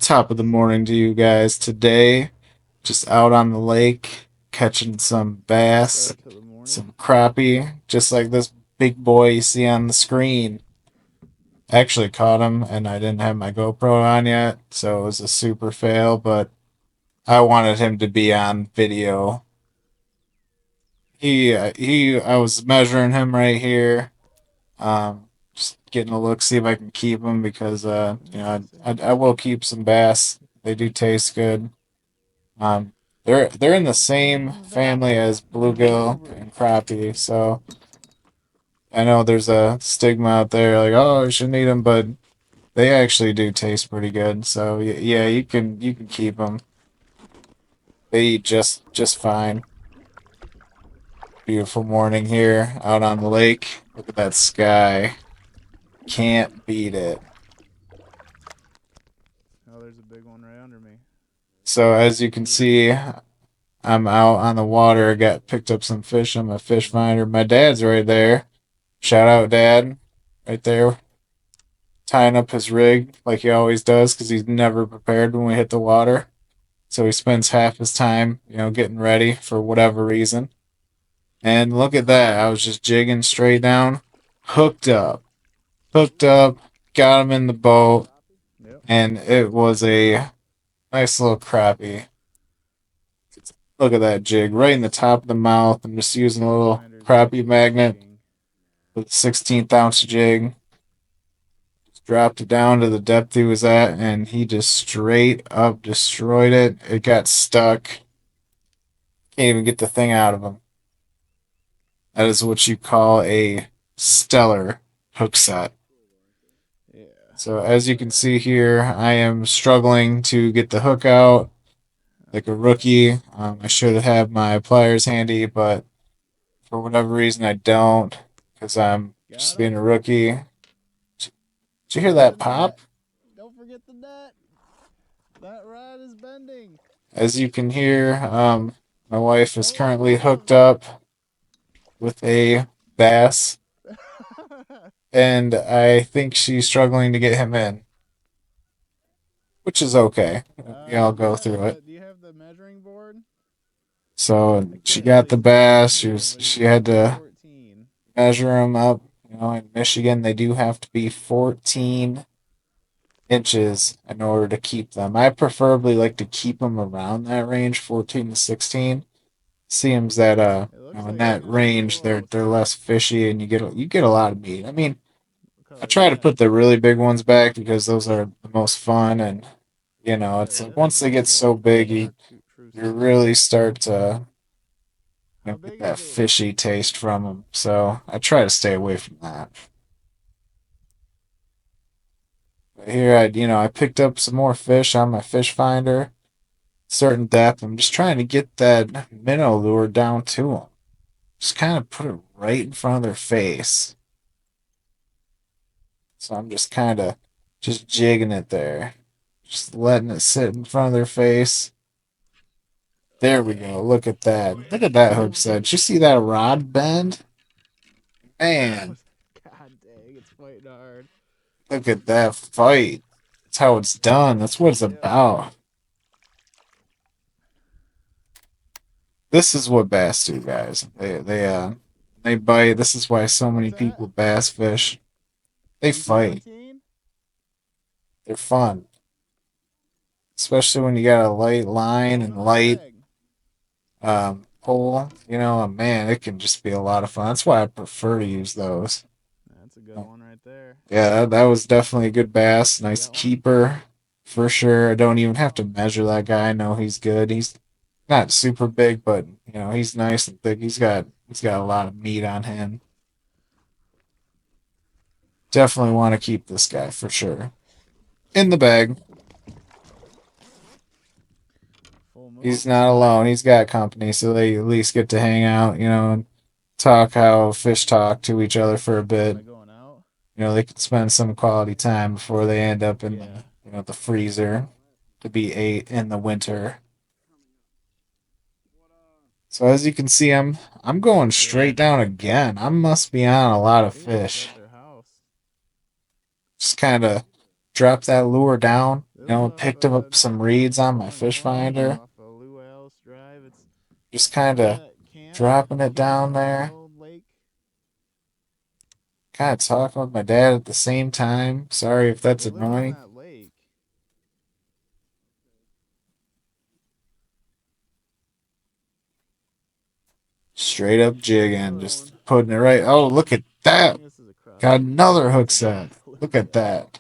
Top of the morning to you guys. Today, just out on the lake, catching some bass, Start to the morning. some crappie, just like this big boy you see on the screen. Actually caught him, and I didn't have my GoPro on yet, so it was a super fail, but I wanted him to be on video. I was measuring him right here. Just getting a look, see if I can keep him because, Yeah, same I here. will keep some bass. They do taste good. They're in the same family as bluegill and crappie, so I know there's a stigma out there like, oh, you shouldn't eat them, but they actually do taste pretty good. So yeah, you can keep them. They eat just fine. Beautiful morning here out on the lake. Look at that sky. Can't beat it. Oh, there's a big one right under me. So as you can see, I'm out on the water. Got picked up some fish on my fish finder. My dad's right there. Shout out, Dad, right there, tying up his rig like he always does because he's never prepared when we hit the water. So he spends half his time, getting ready for whatever reason. And look at that. I was just jigging straight down, hooked up, hooked up, got him in the boat, Yep. and it was a nice little crappie. Look at that jig right in the top of the mouth. I'm just using a Fish little finder's crappie actually magnet lagging. with a 16th ounce jig. Dropped it down to the depth he was at, and he just straight up destroyed it. It got stuck. Can't even get the thing out of him. That is what you call a stellar hook set. Yeah. So as you can see here, I am struggling to get the hook out like a rookie. I should have my pliers handy, but for whatever reason I don't because I'm just Got being him. a rookie. Did you hear There's the that net. pop? Don't forget the net. That rod is bending. As you can hear, my wife is currently Oh. hooked up with a bass, and I think she's struggling to get him in, which is okay. I'll Do you go have through it. the measuring board? So I she can't got really the see it on bass. here, but he's She had pushing to 14. measure him up. In Michigan, they do have to be 14 inches in order to keep them. I preferably like to keep them around that range, 14 to 16. Seems that It looks in like he's that getting range close. they're less fishy and you get a lot of meat. I mean, I Color try to that. put the really big ones back because those are the most fun, and it's Yeah, like this once one's they get more so big, you chartreusey. really start to How get big that is he? fishy taste from them. So I try to stay away from that. But here I picked up some more fish on my fish finder, certain depth. I'm just trying to get that minnow lure down to them. Just kind of put it right in front of their face. So I'm just kind of just jigging it there. Just letting it sit in front of their face. There we go. Look at that. Look at that hook set. Did you see that rod bend? Man, God dang, it's fighting hard. look at that fight. That's how it's done. That's what it's Yep. about. This is what bass do, guys. They bite. This is why so What's many that? people bass fish. They fight. 217? They're fun. Especially when you got a light line Oh, and no light lag. pole. Man, it can just be a lot of fun. That's why I prefer to use those. That's a good one right there. Yeah, that was definitely a good bass. You Nice got one? keeper for sure. I don't even have to measure that guy. I know he's good. He's not super big, but he's nice and thick. He's got a lot of meat on him. Definitely want to keep this guy for sure. In the bag. Full He's moon? not alone. He's got company, so they at least get to hang out, and talk how fish talk to each other for a Am bit. I going out? They can spend some quality time before they end up in the Yeah. the freezer to be ate in the winter. So as you can see, I'm going Yeah. straight down again. I must be on a lot of They must be fish. at their house. Just kind of drop that lure down, This is off Picked up some reeds on my going fish home finder. off of Lou Alice Drive. It's Just you kind know of that camp dropping it camp down out on the there. old lake. Kind of talking with my dad at the same time. Sorry if that's They live on annoying. that lake. Straight up jigging, Another one. just putting it right. Oh, look at I that. think this is a Got crappie. another No, hook it's set. a Look at bluegill. that.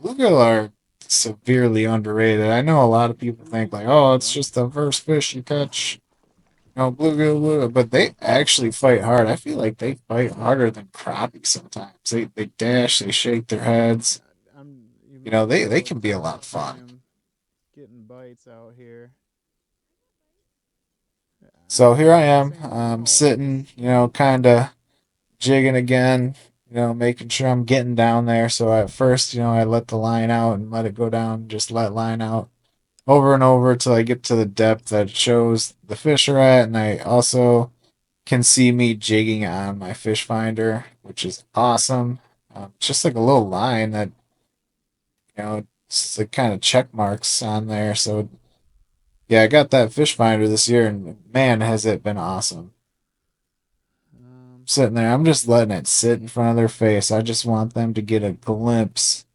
Bluegill are severely underrated. I know a lot of people think like, oh, it's just the first fish you catch. Bluegill, but they actually fight hard. I feel like they fight harder than crappie sometimes. They dash, they shake their heads. You might be They able to can be a tell lot that of by fun. him getting bites out here. So here I I'm not am, saying they won't. I'm just sitting, kind of jigging again, making sure I'm getting down there. So at first, I let the line out and let it go down, just let line out over and over till I get to the depth that shows the fish are at. And I also can see me jigging on my fish finder, which is awesome. Just like a little line that, it's the kind of check marks on there. So yeah, I got that fish finder this year and man, has it been awesome. um, Sitting there. I'm just letting it sit in front of their face. I just want them to get a glimpse.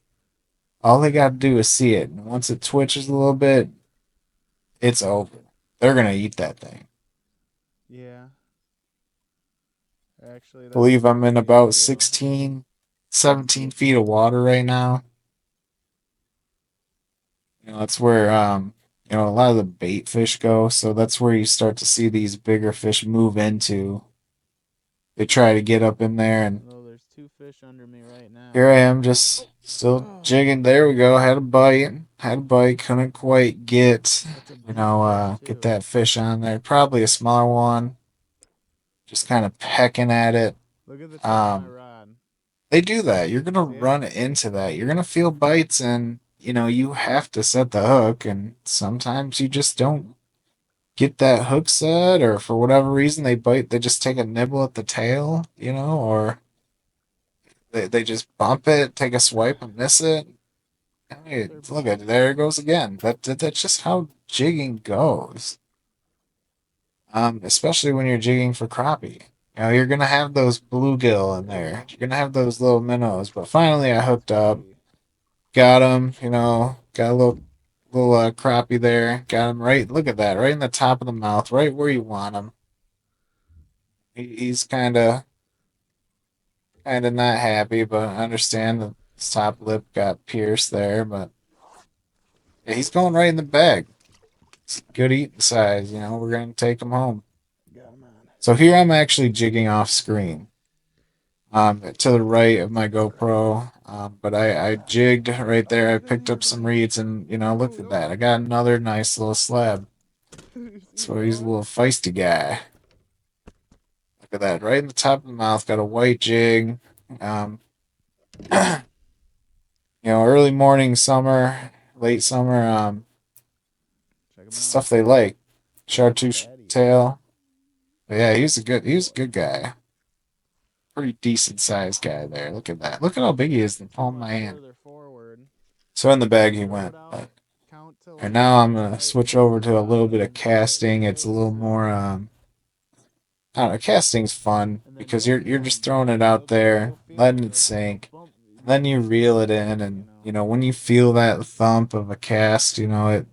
All they got to do is see it. And once it twitches a little bit, it's over. They're going to eat that thing. yeah. Actually, I that's a believe I'm in pretty good about deal. 16, 17 feet of water right now. That's where, a lot of the bait fish go. So that's where you start to see these bigger fish move into. They try to get up in there and Although there's two fish under me right here now. I am, just still Oh, jigging. There we go. Had a bite. Had a bite. Couldn't quite get, that's a big fish get too. that fish on there. Probably a smaller one. Just kind of pecking at it. Look at the tip of my Um, rod. they do that. You're gonna See it? run into that. You're gonna feel bites, and you have to set the hook. And sometimes you just don't get that hook set, or for whatever reason they bite. They just take a nibble at the tail, or they just bump it, take a swipe, and miss it. Hey, They're look at there it goes again. That's just how jigging goes. Especially when you're jigging for crappie. You're gonna have those bluegill in there you there. go. You're gonna have those little minnows. But finally, I That's hooked up, crappie. got him. Got a little crappie there. Got him right. Look at that, right in the top of the mouth, right where you want him. He's kind of not happy, but I understand that his top lip got pierced there. But yeah, he's going right in the bag. It's good eating size. We're gonna take him home. Got him on. So here I'm actually jigging off screen, to the right of my GoPro. But I jigged right Oh, there. I he doesn't picked even up some bite. reeds, and look No, at don't that. I bite. got another nice little slab. Is he So he's a gone? little feisty guy. Look at that, right in the top of the mouth. Got a white jig. Um, early morning summer, late summer. Check him out. Stuff they like. Look how Chartreuse fat he is. tail. But yeah, he was a good guy. Pretty decent sized guy there. Look at that. Look at how big he is in the Too palm of much my hand. further forward. So in the bag he Throw it went. out. But Count to and like now I'm gonna right switch towards over the to a little bottom bit of and just let casting. It's a go little more slow. I don't know, casting's fun And then because you'll you're feel just him. throwing it out there, You'll feel him. letting it He'll just go sink. bump. And then you Just like reel it that. in and when you feel that thump of a cast, it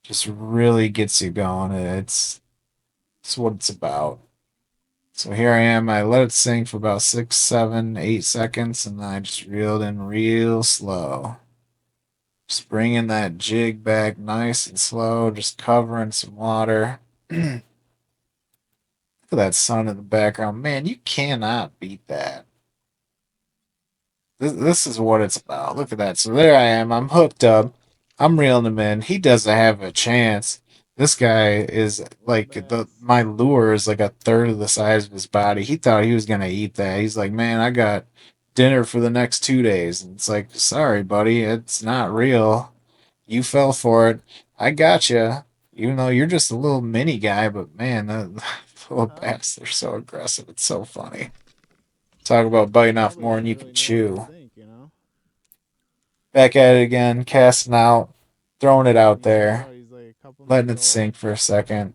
just really gets you going. It's what it's about. So here I am. I let it sink for about 6, 7, 8 seconds, and then I just reeled in real slow. Just bringing that jig back nice and slow, just covering some water. Look at that sun in the background. Man, you cannot beat that. This is what it's about. Look at that. So there I am. I'm hooked up. I'm reeling him in. He doesn't have a chance. This guy is No like bass. my lure is like a third of the size of his body. He thought he was gonna eat that. He's like, man, I got dinner for the next 2 days. And it's like, sorry, buddy, it's not real. You fell for it. I got you. Even though you're just a little mini guy, but man, the little Huh? bass, they're so aggressive. It's so funny. Talk about biting off Probably more than didn't you can really know what to chew. think, you know? Back at it again, casting out, throwing it out You can there, tell he's like a couple letting months it old. sink for a second,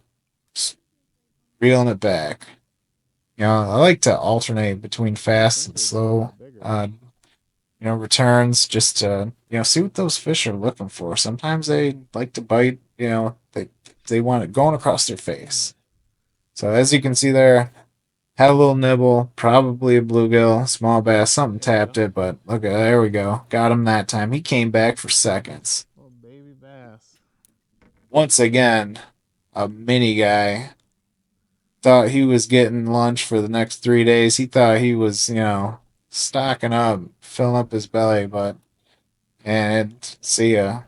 just reeling it back. I like to alternate between I fast think and they get a slow, lot bigger. returns just to, see what those fish are looking for. Sometimes they like to bite, they want it going across their face. So as you can see there, had a little nibble, probably a bluegill, small bass, something There you tapped go. it, but okay, there we go. Got him that time. He came back for seconds. Little baby bass. Once again, a mini guy thought he was getting lunch for the next 3 days. He thought he was, stocking up, filling up his belly, but and see ya.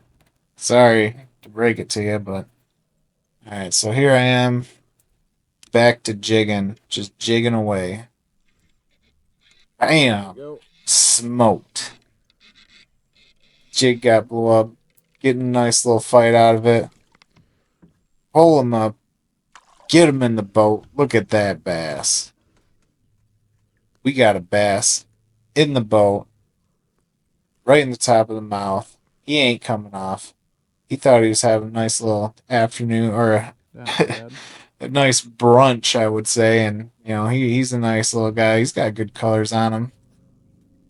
Sorry to break it to you, but all right. So here I am, back to jigging, just jigging away. There you Bam, go. smoked. Jig got blew up. Getting a nice little fight out of it. Pull him up. Get him in the boat. Look at that bass. We got a bass in the boat, right in the top of the mouth. He ain't coming off. He thought he was having a nice little afternoon or Not bad. a nice brunch, I would say. And he's a nice little guy. He's got good colors on him,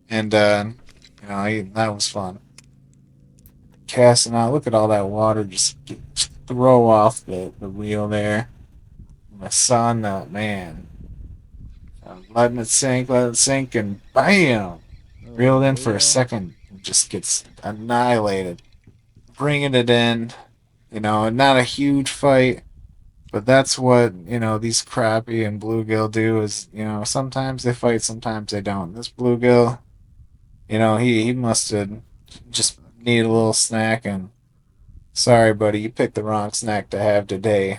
and that was fun. Casting out. Look at all that water just throw off the wheel there. The sun, man, let it sink, and bam, Another reeled in for a bluegill. second, and just gets annihilated. Bringing it in, not a huge fight. But that's what, these crappie and bluegill do is, sometimes they fight, sometimes they don't. This bluegill, he must have just need a little snack and sorry, buddy, you picked the wrong snack to have today.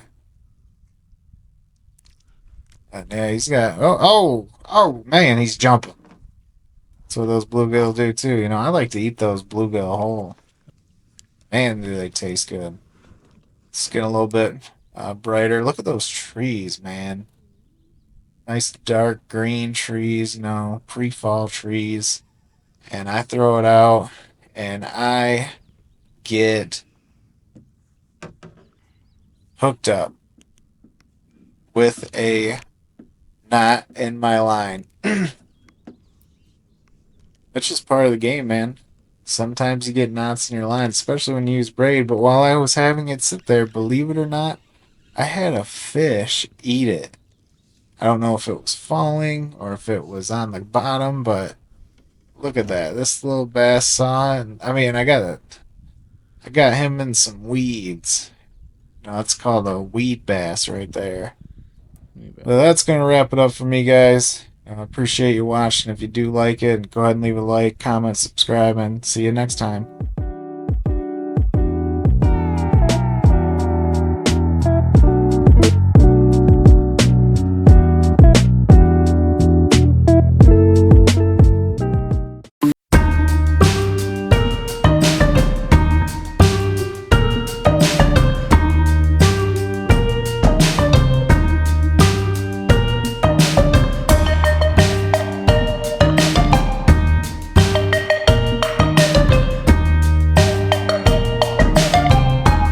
Yeah, he's got oh man, he's jumping. That's what those bluegill do too. I like to eat those bluegill whole. Man, do they taste good. Skin a little bit brighter. Look at those trees, man. Nice dark green trees, pre-fall trees. And I throw it out and I get hooked up with a knot in my line. That's just part of the game, man. Sometimes you get knots in your line, especially when you use braid. But while I was having it sit there, believe it or not, I had a fish eat it. I don't know if it was falling or if it was on the bottom, but look at that. This little bass saw it. I mean, I got him in some weeds. It's called a weed bass right there. Maybe. But that's going to wrap it up for me, guys. I appreciate you watching. If you do like it, go ahead and leave a like, comment, subscribe, and see you next time.